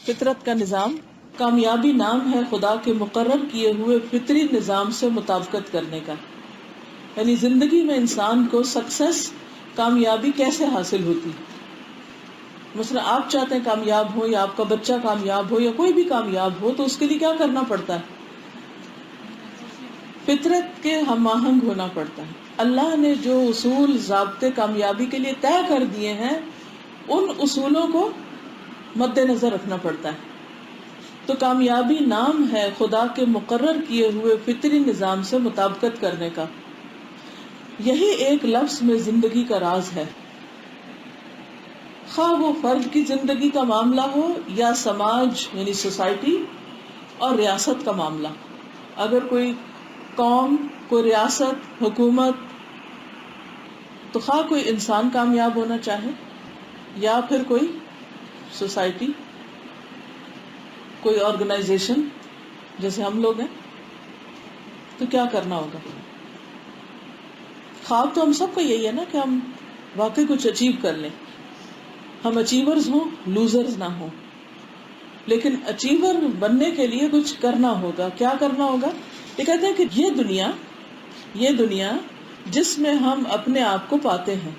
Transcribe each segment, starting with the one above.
فطرت کا نظام کامیابی نام ہے خدا کے مقرر کیے ہوئے فطری نظام سے مطابقت کرنے کا. یعنی زندگی میں انسان کو سکسیس، کامیابی کیسے حاصل ہوتی. مثلا آپ چاہتے ہیں کامیاب ہو، یا آپ کا بچہ کامیاب ہو، یا کوئی بھی کامیاب ہو، تو اس کے لیے کیا کرنا پڑتا ہے؟ فطرت کے ہم آہنگ ہونا پڑتا ہے. اللہ نے جو اصول ضابطے کامیابی کے لیے طے کر دیے ہیں، ان اصولوں کو مد نظر رکھنا پڑتا ہے. تو کامیابی نام ہے خدا کے مقرر کیے ہوئے فطری نظام سے مطابقت کرنے کا. یہی ایک لفظ میں زندگی کا راز ہے. خواہ وہ فرد کی زندگی کا معاملہ ہو یا سماج یعنی سوسائٹی اور ریاست کا معاملہ. اگر کوئی قوم، کوئی ریاست، حکومت، تو خواہ کوئی انسان کامیاب ہونا چاہے یا پھر کوئی سوسائٹی، کوئی آرگنائزیشن جیسے ہم لوگ ہیں، تو کیا کرنا ہوگا؟ خواب تو ہم سب کا یہی ہے نا کہ ہم واقعی کچھ اچیو کر لیں، ہم اچیورز ہوں، لوزرز نہ ہوں. لیکن اچیور بننے کے لیے کچھ کرنا ہوگا. کیا کرنا ہوگا؟ یہ کہتے ہیں کہ یہ دنیا جس میں ہم اپنے آپ کو پاتے ہیں،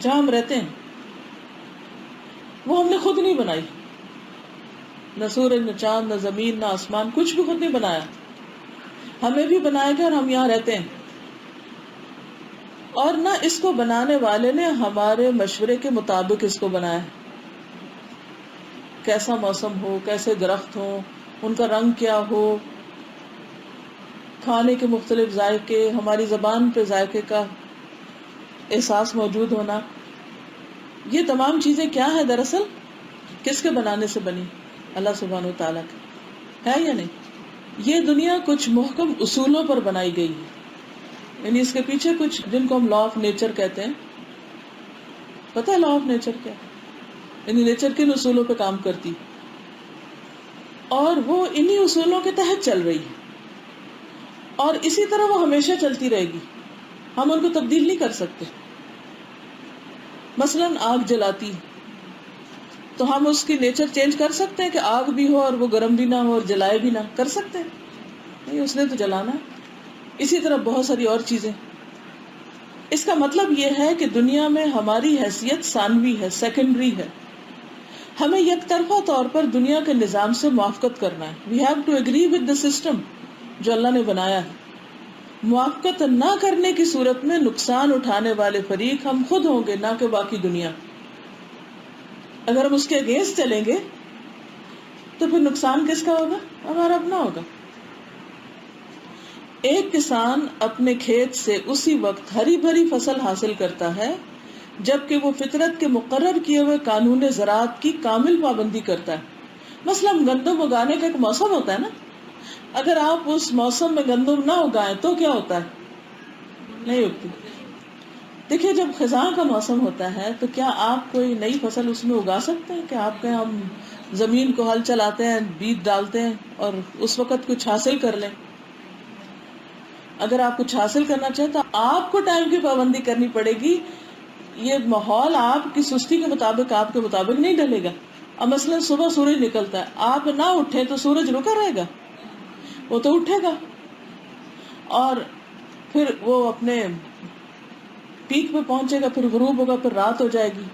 جہاں ہم رہتے ہیں، وہ ہم نے خود نہیں بنائی. نہ سورج، نہ چاند، نہ زمین، نہ آسمان، کچھ بھی خود نہیں بنایا. ہمیں بھی بنایا گیا اور ہم یہاں رہتے ہیں. اور نہ اس کو بنانے والے نے ہمارے مشورے کے مطابق اس کو بنایا ہے. کیسا موسم ہو، کیسے درخت ہو، ان کا رنگ کیا ہو، کھانے کے مختلف ذائقے، ہماری زبان پہ ذائقے کا احساس موجود ہونا، یہ تمام چیزیں کیا ہے؟ دراصل کس کے بنانے سے بنی؟ اللہ سبحانہ وتعالیٰ کے. ہے یا نہیں؟ یہ دنیا کچھ محکم اصولوں پر بنائی گئی ہے. یعنی اس کے پیچھے کچھ، جن کو ہم لا آف نیچر کہتے ہیں. پتہ ہے لا آف نیچر کیا؟ یعنی نیچر کن اصولوں پہ کام کرتی، اور وہ انہی اصولوں کے تحت چل رہی ہے، اور اسی طرح وہ ہمیشہ چلتی رہے گی. ہم ان کو تبدیل نہیں کر سکتے. مثلاً آگ جلاتی، تو ہم اس کی نیچر چینج کر سکتے ہیں کہ آگ بھی ہو اور وہ گرم بھی نہ ہو اور جلائے بھی نہ؟ کر سکتے ہیں نہیں، اس نے تو جلانا ہے. اسی طرح بہت ساری اور چیزیں. اس کا مطلب یہ ہے کہ دنیا میں ہماری حیثیت ثانوی ہے، سیکنڈری ہے. ہمیں یک طرفہ طور پر دنیا کے نظام سے موافقت کرنا ہے. We have to agree with the system جو اللہ نے بنایا ہے. موافقت نہ کرنے کی صورت میں نقصان اٹھانے والے فریق ہم خود ہوں گے، نہ کہ باقی دنیا. اگر ہم اس کے اگینسٹ چلیں گے تو پھر نقصان کس کا ہوگا؟ ہمارا اپنا ہوگا. ایک کسان اپنے کھیت سے اسی وقت ہری بھری فصل حاصل کرتا ہے جبکہ وہ فطرت کے مقرر کیے ہوئے قانون زراعت کی کامل پابندی کرتا ہے. مثلاً گندم اگانے کا ایک موسم ہوتا ہے نا. اگر آپ اس موسم میں گندم نہ اگائیں تو کیا ہوتا ہے؟ نہیں اگتی. دیکھیے جب خزاں کا موسم ہوتا ہے تو کیا آپ کوئی نئی فصل اس میں اگا سکتے ہیں؟ کہ آپ کے ہم زمین کو ہل چلاتے ہیں، بیج ڈالتے ہیں اور اس وقت کچھ حاصل کر لیں؟ اگر آپ کچھ حاصل کرنا چاہیں تو آپ کو ٹائم کی پابندی کرنی پڑے گی. یہ ماحول آپ کی سستی کے مطابق، آپ کے مطابق نہیں ڈلے گا. اب مثلاً صبح سورج نکلتا ہے، آپ نہ اٹھیں تو سورج رکا رہے گا؟ وہ تو اٹھے گا، اور پھر وہ اپنے پیک پہ پہنچے گا، پھر غروب ہوگا، پھر رات ہو جائے گی.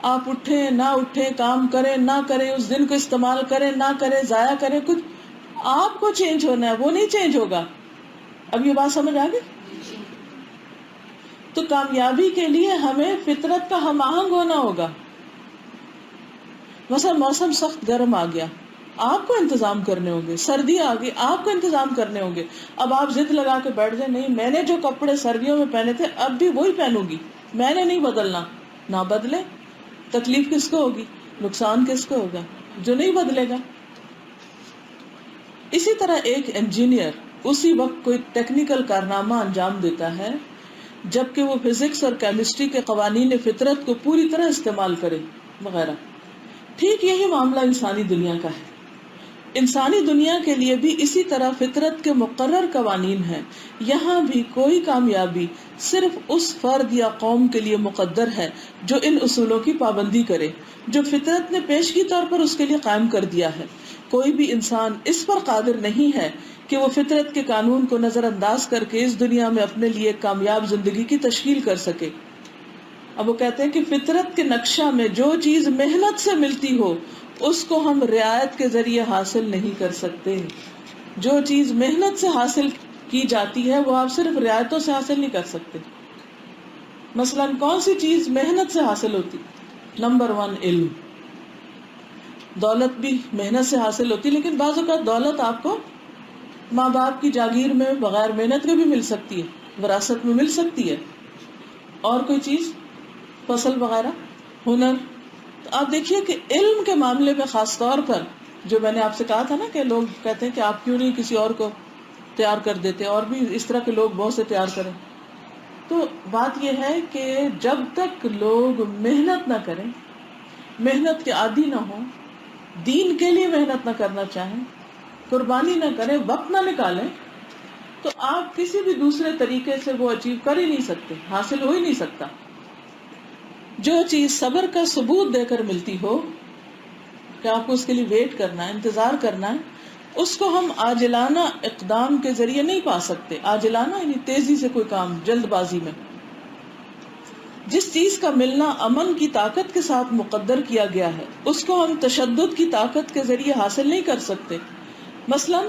آپ اٹھیں نہ اٹھیں، کام کریں نہ کریں، اس دن کو استعمال کریں نہ کریں، ضائع کریں، کچھ آپ کو چینج ہونا ہے، وہ نہیں چینج ہوگا. اب یہ بات سمجھ آ گئی؟ تو کامیابی کے لیے ہمیں فطرت کا ہم آہنگ ہونا ہوگا. مثلا موسم سخت گرم آ گیا، آپ کو انتظام کرنے ہوں گے. سردی آ گئی، آپ کو انتظام کرنے ہوں گے. اب آپ ضد لگا کے بیٹھ جائیں، نہیں میں نے جو کپڑے سردیوں میں پہنے تھے اب بھی وہی پہنوں گی، میں نے نہیں بدلنا. نہ بدلے. تکلیف کس کو ہوگی؟ نقصان کس کو ہوگا؟ جو نہیں بدلے گا. اسی طرح ایک انجینئر اسی وقت کوئی ٹیکنیکل کارنامہ انجام دیتا ہے جبکہ وہ فزکس اور کیمسٹری کے قوانین فطرت کو پوری طرح استعمال کرے وغیرہ. ٹھیک یہی معاملہ انسانی دنیا کا ہے. انسانی دنیا کے لیے بھی اسی طرح فطرت کے مقرر قوانین ہیں. یہاں بھی کوئی کامیابی صرف اس فرد یا قوم کے لیے مقدر ہے جو ان اصولوں کی پابندی کرے جو فطرت نے پیشگی طور پر اس کے لیے قائم کر دیا ہے. کوئی بھی انسان اس پر قادر نہیں ہے کہ وہ فطرت کے قانون کو نظر انداز کر کے اس دنیا میں اپنے لیے ایک کامیاب زندگی کی تشکیل کر سکے. اب وہ کہتے ہیں کہ فطرت کے نقشہ میں جو چیز محنت سے ملتی ہو اس کو ہم رعایت کے ذریعے حاصل نہیں کر سکتے. جو چیز محنت سے حاصل کی جاتی ہے وہ آپ صرف رعایتوں سے حاصل نہیں کر سکتے. مثلا کون سی چیز محنت سے حاصل ہوتی؟ نمبر 1 علم. دولت بھی محنت سے حاصل ہوتی، لیکن بعض اوقات دولت آپ کو ماں باپ کی جاگیر میں بغیر محنت کے بھی مل سکتی ہے، وراثت میں مل سکتی ہے. اور کوئی چیز، فصل وغیرہ، ہنر. تو آپ دیکھیے کہ علم کے معاملے میں خاص طور پر جو میں نے آپ سے کہا تھا نا کہ لوگ کہتے ہیں کہ آپ کیوں نہیں کسی اور کو تیار کر دیتے، اور بھی اس طرح کے لوگ بہت سے تیار کریں. تو بات یہ ہے کہ جب تک لوگ محنت نہ کریں، محنت کے عادی نہ ہوں، دین کے لیے محنت نہ کرنا چاہیں، قربانی نہ کریں، وقت نہ نکالیں، تو آپ کسی بھی دوسرے طریقے سے وہ اچیو کر ہی نہیں سکتے، حاصل ہو ہی نہیں سکتا. جو چیز صبر کا ثبوت دے کر ملتی ہو کہ آپ کو اس کے لیے ویٹ کرنا ہے، انتظار کرنا ہے، اس کو ہم عاجلانہ اقدام کے ذریعے نہیں پا سکتے. عاجلانہ یعنی تیزی سے کوئی کام، جلد بازی میں. جس چیز کا ملنا امن کی طاقت کے ساتھ مقدر کیا گیا ہے اس کو ہم تشدد کی طاقت کے ذریعے حاصل نہیں کر سکتے. مثلا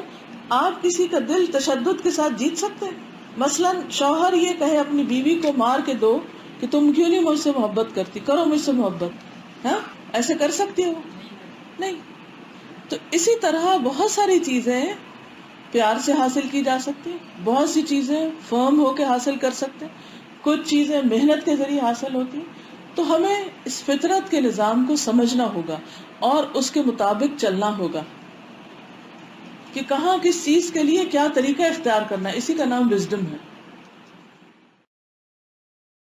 آپ کسی کا دل تشدد کے ساتھ جیت سکتے ہیں. مثلا شوہر یہ کہے اپنی بیوی کو مار کے دو کہ تم کیوں نہیں مجھ سے محبت کرتی، کرو مجھ سے محبت. ہاں، ایسے کر سکتی ہو؟ نہیں. تو اسی طرح بہت ساری چیزیں پیار سے حاصل کی جا سکتی، بہت سی چیزیں فرم ہو کے حاصل کر سکتے، کچھ چیزیں محنت کے ذریعے حاصل ہوتی. تو ہمیں اس فطرت کے نظام کو سمجھنا ہوگا اور اس کے مطابق چلنا ہوگا کہ کہاں کس چیز کے لیے کیا طریقہ اختیار کرنا ہے. اسی کا نام وزڈم ہے.